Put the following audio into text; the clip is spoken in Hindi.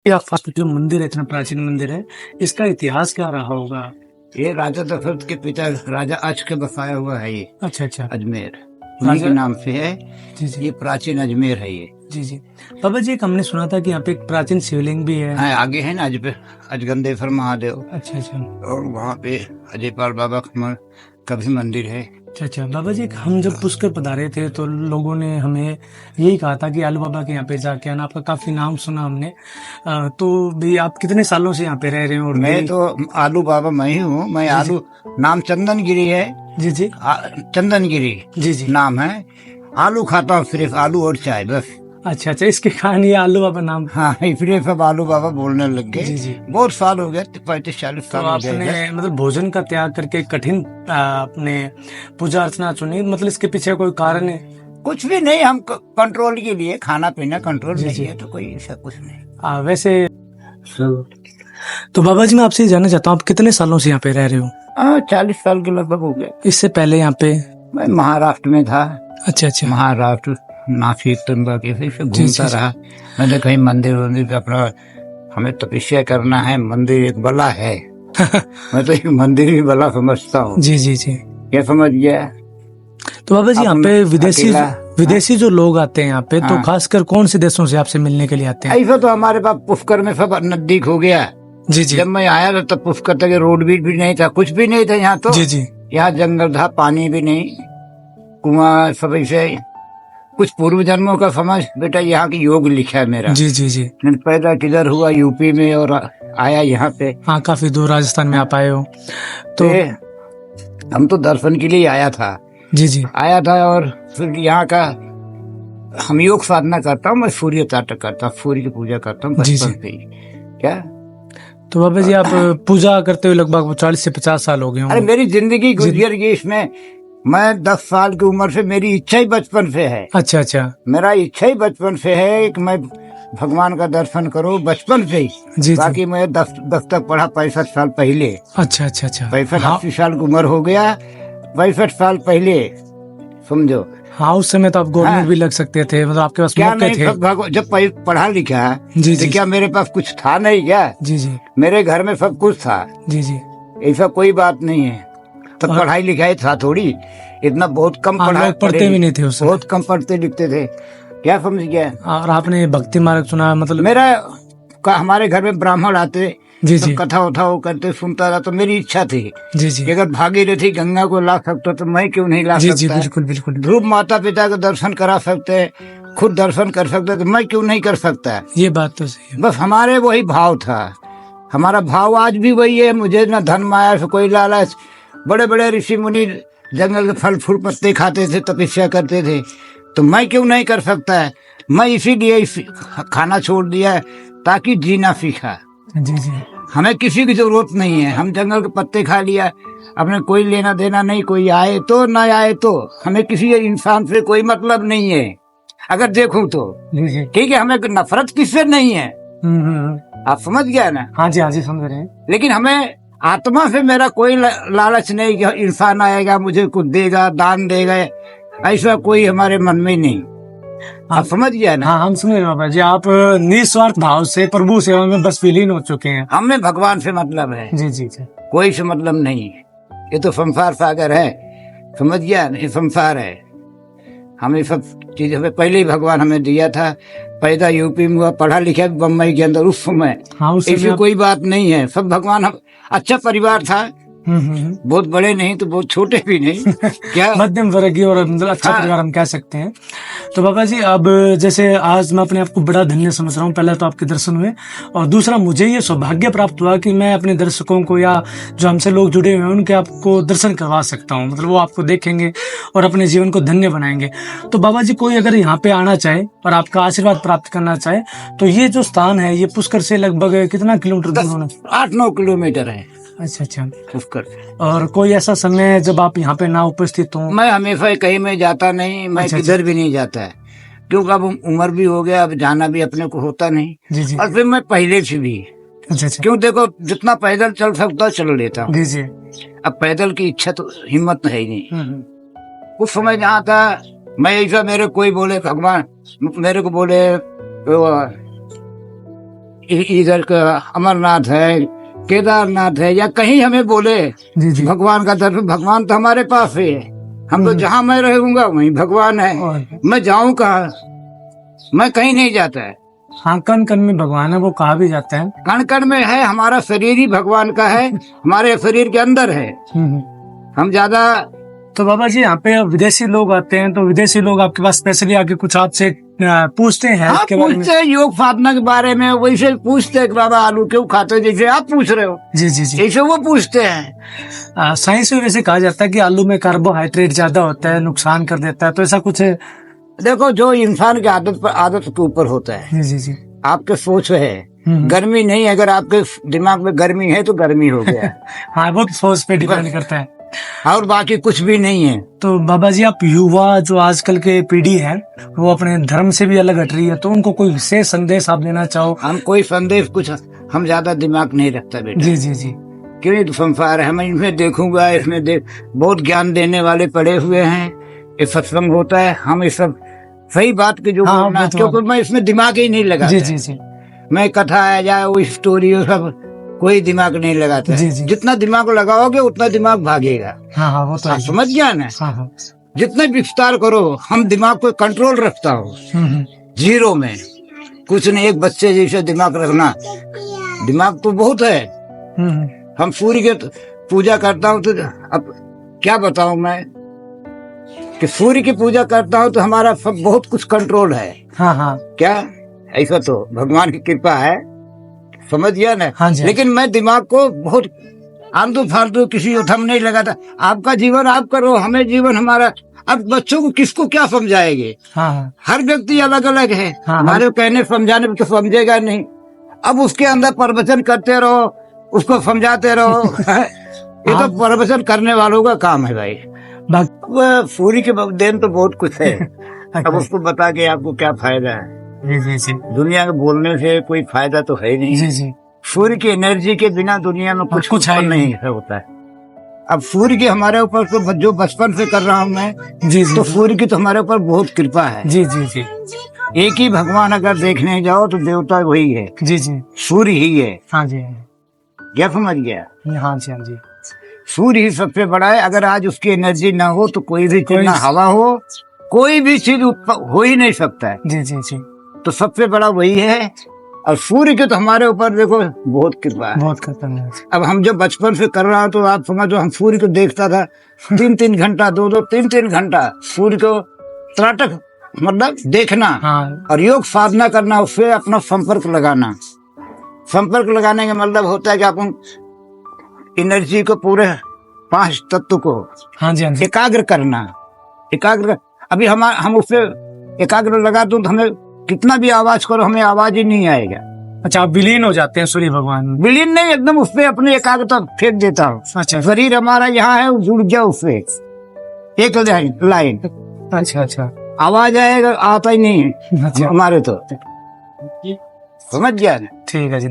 ये फास्ट जो मंदिर है, इतना प्राचीन मंदिर है, इसका इतिहास क्या रहा होगा? ये राजा दशरथ के पिता राजा अक्ष के बसाया हुआ है ये अच्छा, अच्छा। अजमेर, उन्हीं के नाम से है। जी, जी। ये प्राचीन अजमेर है ये। जी, जी। बाबा जी, एक हमने सुना था कि यहाँ पे एक प्राचीन शिवलिंग भी है। हाँ, आगे है ना अजगंदेश्वर महादेव, अच्छा, अच्छा। और वहाँ पे अजयपाल बाबा का भी मंदिर है। अच्छा, अच्छा। बाबा जी, हम जब पुष्कर पधारे थे तो लोगों ने हमें यही कहा था कि आलू बाबा के यहाँ पे जाके आना, आपका काफी नाम सुना हमने। तो भी आप कितने सालों से यहाँ पे रह रहे हो? और मैं तो आलू बाबा मैं ही हूँ। मैं जी, आलू नाम चंदन गिरी है। जी, जी। चंदन गिरी जी, जी। नाम है। आलू खाता हूँ, सिर्फ आलू और चाय बस। अच्छा, अच्छा। इसके कारण ये आलू बाबा नाम। हाँ, इसलिए सब आलू बाबा बोलने लग गए। जी, जी। बहुत साल हो गए, 35-40 तो साल हो गए। आपने मतलब भोजन का त्याग करके कठिन अपने पूजा अर्चना चुनी, मतलब इसके पीछे कोई कारण है? कुछ भी नहीं, हम कंट्रोल के लिए, खाना पीना कंट्रोल जी, नहीं जी। है तो कोई ऐसा कुछ नहीं। वैसे तो बाबा जी, मैं आपसे ये जानना चाहता हूँ, आप कितने सालों से यहाँ पे रह रहे हो? 40 साल के लगभग हो गए। इससे पहले यहाँ पे? मैं महाराष्ट्र में था। अच्छा, अच्छा। महाराष्ट्र, नासिक, त्र्यंबकेश्वर से जी, घूमता जी, जी। रहा। मैंने कहीं मंदिर वंदिर पे अपना, हमें तपस्या करना है, मंदिर एक बला है। मैं तो एक मंदिर भी बला समझता हूँ। जी, जी, जी। क्या समझ गया? तो बाबा जी, यहाँ पे विदेशी जो लोग आते हैं यहाँ पे, तो हाँ। खासकर कौन से देशों से आपसे मिलने के लिए आते हैं? ऐसा तो हमारे पास पुष्कर में सब नजदीक हो गया। जी, जी। जब मैं आया था तब पुष्कर तक रोड भी नहीं था, कुछ भी नहीं था यहाँ तो। जी, जी। यहाँ जंगल था, पानी भी नहीं, कुआं सब ऐसे। कुछ पूर्व जन्मों का समझ बेटा, यहाँ की योग लिखा है मेरा। जी, जी, जी। मैं पैदा किधर हुआ, यूपी में, और आया यहाँ पे। हाँ, काफी दूर राजस्थान में आप आए हो तो। हम तो दर्शन के लिए आया था। जी, जी। आया था, और फिर यहाँ का हम योग साधना करता हूँ। मैं सूर्य ताटक करता हूँ, सूर्य की पूजा करता हूँ जी, बचपन जी। से ही। क्या? तो बाबा जी, आप पूजा करते हुए लगभग 40 से 50 साल हो गए अरे होंगे। मेरी जिंदगी गुजर गई इसमें। मैं 10 साल की उम्र से, मेरी इच्छा ही बचपन से है। अच्छा, अच्छा। मेरा इच्छा ही बचपन से है कि मैं भगवान का दर्शन करूं, बचपन से ही। जी, बाकी मैं 10 तक पढ़ा 65 साल पहले। अच्छा, अच्छा, अच्छा। 65-80 साल की उम्र हो गया, 65 साल पहले, समझो। हाँ, उस समय तो आप गवर्नमेंट हाँ। भी लग सकते थे, मतलब आपके पास क्या मौके नहीं, थे। सब जब पढ़ा लिखा जी, तो जी। क्या मेरे पास कुछ था नहीं क्या? जी, जी। मेरे घर में सब कुछ था। जी, जी। ऐसा कोई बात नहीं है। तब पढ़ाई लिखाई था थोड़ी, इतना बहुत कम लोग पढ़ते भी नहीं थे उस समय। बहुत कम पढ़ते लिखते थे। क्या समझ गया? और आपने भक्ति मार्ग चुना, मतलब हमारे घर में ब्राह्मण आते, जी, सब जी। कथा उथा वो करते, सुनता रहा। तो मेरी इच्छा थी जी, जी। कि अगर भागीरथी गंगा को ला सकता तो मैं क्यों नहीं ला जी, सकता? जी, बिल्कुल, बिल्कुल। ध्रुव माता पिता का दर्शन करा सकते, खुद दर्शन कर सकते, तो मैं क्यों नहीं कर सकता? ये बात तो सही है। बस हमारे वही भाव था। हमारा भाव आज भी वही है। मुझे न धन माया से कोई लालच। बड़े बड़े ऋषि मुनि जंगल के फल फूल पत्ते खाते थे, तपस्या करते थे, तो मैं क्यों नहीं कर सकता है? मैं इसीलिए खाना छोड़ दिया ताकि जीना सीखा। जी, जी। हमें किसी की जरूरत नहीं है। हम जंगल के पत्ते खा लिया, अपने कोई लेना देना नहीं। कोई आए तो ना आए तो हमें किसी इंसान से कोई मतलब नहीं है। अगर देखूं तो जी, जी। ठीक है, हमें नफरत किससे नहीं है। आप समझ गया ना? हाँ जी, हाँ जी, समझ रहे हैं। लेकिन हमें आत्मा से मेरा कोई लालच नहीं कि इंसान आएगा मुझे कुछ देगा, दान देगा, ऐसा कोई हमारे मन में नहीं। आप समझ गया ना? हाँ, हम समझ रहे हैं बाबा जी, आप निस्वार्थ भाव से प्रभु सेवा में बस विलीन हो चुके हैं। हमें भगवान से मतलब है। जी, जी, जी। कोई से मतलब नहीं है। ये तो संसार सागर है, समझ गया? ये संसार है। हमें सब चीज हमें पहले ही भगवान हमें दिया था। पैदा यूपी में हुआ, पढ़ा लिखा बम्बई के अंदर उस समय। हाँ, उस ऐसी कोई बात नहीं है। सब भगवान, अच्छा परिवार था। बहुत बड़े नहीं तो बहुत छोटे भी नहीं। क्या? मध्यम वर्गीय और मतलब अच्छा परिवार हम कह सकते हैं। तो बाबा जी, अब जैसे आज मैं अपने आप को बड़ा धन्य समझ रहा हूँ। पहला तो आपके दर्शन हुए, और दूसरा मुझे ये सौभाग्य प्राप्त हुआ कि मैं अपने दर्शकों को या जो हमसे लोग जुड़े हुए हैं उनके आपको दर्शन करवा सकता हूँ। मतलब वो आपको देखेंगे और अपने जीवन को धन्य बनाएंगे। तो बाबा जी, कोई अगर यहाँ पे आना चाहे और आपका आशीर्वाद प्राप्त करना चाहे, तो ये जो स्थान है, ये पुष्कर से लगभग कितना किलोमीटर दूर होना? 8-9 किलोमीटर है अच्छा, अच्छा। पुष्कर। और कोई ऐसा समय है जब आप यहाँ पे ना उपस्थित हो? मैं हमेशा कहीं में जाता नहीं, मैं अच्छा, किधर भी नहीं जाता है, क्योंकि अब उम्र भी हो गया, अब जाना भी अपने को होता नहीं। जी, जी। और फिर मैं पहले से भी, अच्छा, अच्छा। क्यों देखो, जितना पैदल चल सकता चल लेता हूँ। जी, जी। अब पैदल की इच्छा तो हिम्मत है ही नहीं। हम्म। उस समय जहाँ था मैं, ऐसा मेरे कोई बोले भगवान, मेरे को बोले इधर का अमरनाथ है, केदारनाथ है, या कहीं हमें बोले जी जी। भगवान का दर्शन, भगवान तो हमारे पास ही है। हम तो जहाँ मैं रहूंगा वहीं भगवान है। और मैं जाऊं कहाँ? मैं कहीं नहीं जाता है। हाँ, कण कण में भगवान है, वो कहा भी जाता है। कण कण में है, हमारा शरीर ही भगवान का है, हमारे शरीर के अंदर है। हम्म। हम ज्यादा तो बाबा जी, यहाँ पे विदेशी लोग आते हैं, तो विदेशी लोग आपके पास स्पेशली आके कुछ आपसे पूछते हैं हाँ, के बारे में? पूछते हैं योग साधना के बारे में, वैसे पूछते हैं कि बाबा आलू क्यों खाते हो, जैसे आप पूछ रहे हो जी जी जी। ऐसे वो पूछते हैं। साइंस में वैसे कहा जाता है कि आलू में कार्बोहाइड्रेट ज्यादा होता है, नुकसान कर देता है, तो ऐसा कुछ है? देखो, जो इंसान की आदत के ऊपर होता है। जी जी जी। आपके सोच है, गर्मी नहीं, अगर आपके दिमाग में गर्मी है तो गर्मी हो गया। हाँ, वो तो सोच पे डिपेंड करता है। और बाकी कुछ भी नहीं है। तो बाबा जी, आप युवा जो आजकल के पीढ़ी है, वो अपने धर्म से भी अलग हट रही है, तो उनको कोई विशेष संदेश आप देना चाहो? हम कोई संदेश कुछ, हम ज्यादा दिमाग नहीं रखता बेटा। जी जी जी। क्यों? ये तो संसार है, मैं इसमें देखूंगा, इसमें बहुत ज्ञान देने वाले पड़े हुए हैं, ये सत्संग होता है, हम ये सब सही बात की जो हाँ, बोलना, वो तो क्योंकि मैं इसमें दिमाग ही नहीं लगाता। जी जी जी। मैं कथा है या वो स्टोरी हो, सब कोई दिमाग नहीं लगाता। जी जी। जितना दिमाग लगाओगे उतना दिमाग भागेगा। हाँ हाँ, वो तो है। समझ गया ना? हाँ हाँ। जितना विस्तार करो, हम दिमाग को कंट्रोल रखता हूँ जीरो में, कुछ नहीं। एक बच्चे जैसे दिमाग रखना, दिमाग तो बहुत है। हम सूर्य के पूजा करता हूँ, तो अब क्या बताऊं मैं कि सूर्य की पूजा करता हूँ तो हमारा सब बहुत कुछ कंट्रोल है। हाँ हाँ। क्या ऐसा तो भगवान की कृपा है, समझ गया ना? हाँ जी। लेकिन मैं दिमाग को बहुत आलतू फालतू किसी उठम नहीं लगाता। आपका जीवन आप करो, हमें जीवन हमारा। अब बच्चों को किसको क्या समझाएंगे? हाँ हाँ। हर व्यक्ति अलग अलग है। हाँ, हमारे कहने समझाने में तो समझेगा नहीं। अब उसके अंदर प्रवचन करते रहो, उसको समझाते रहो। ये तो प्रवचन करने वालों का काम है भाई। अब सूर्य के देन तो बहुत कुछ है। अब उसको बता के आपको क्या फायदा है? जी जी जी। दुनिया के बोलने से कोई फायदा तो है नहीं। जी जी। सूर्य की एनर्जी के बिना दुनिया में कुछ है नहीं होता है। अब सूर्य की हमारे ऊपर तो जो बचपन से कर रहा हूँ मैं, जी जी, तो सूर्य की तो हमारे ऊपर बहुत कृपा है। जी जी जी। एक ही भगवान अगर देखने जाओ तो देवता वही है। जी जी। सूर्य ही है। हाँ जी। क्या समझ गया? हाँ जी हाँ जी। सूर्य ही सबसे बड़ा है। अगर आज उसकी एनर्जी ना हो तो कोई भी चीज, ना हवा हो, कोई भी चीज हो ही नहीं सकता है। जी जी जी। तो सबसे बड़ा वही है। और सूर्य के तो हमारे ऊपर देखो बहुत कृपा है। बहुत खतरनाक। अब हम जब बचपन से कर रहा तो आप समझो, हम सूर्य को देखता था 3-3 घंटा, 2-2, 3-3 घंटा सूर्य को त्राटक, मतलब देखना। हाँ। और योग साधना करना, उससे अपना संपर्क लगाना। संपर्क लगाने का मतलब होता है कि अपन एनर्जी को, पूरे 5 तत्व को हाँ जी हाँ जी। एकाग्र करना। एकाग्र अभी हम उससे एकाग्र लगा तो हमें कितना भी आवाज करो, हमें आवाज ही नहीं आएगा। अच्छा, आप विलीन हो जाते हैं सूर्य भगवान में? विलीन नहीं, एकदम उसपे अपनी एकाग्रता फेंक देता हूँ। अच्छा। शरीर हमारा यहाँ है, जुड़ जाओ उससे एक लाइन। अच्छा अच्छा। आवाज आएगा, आता ही नहीं है। अच्छा। हमारे तो समझ गया ना? ठीक है जी।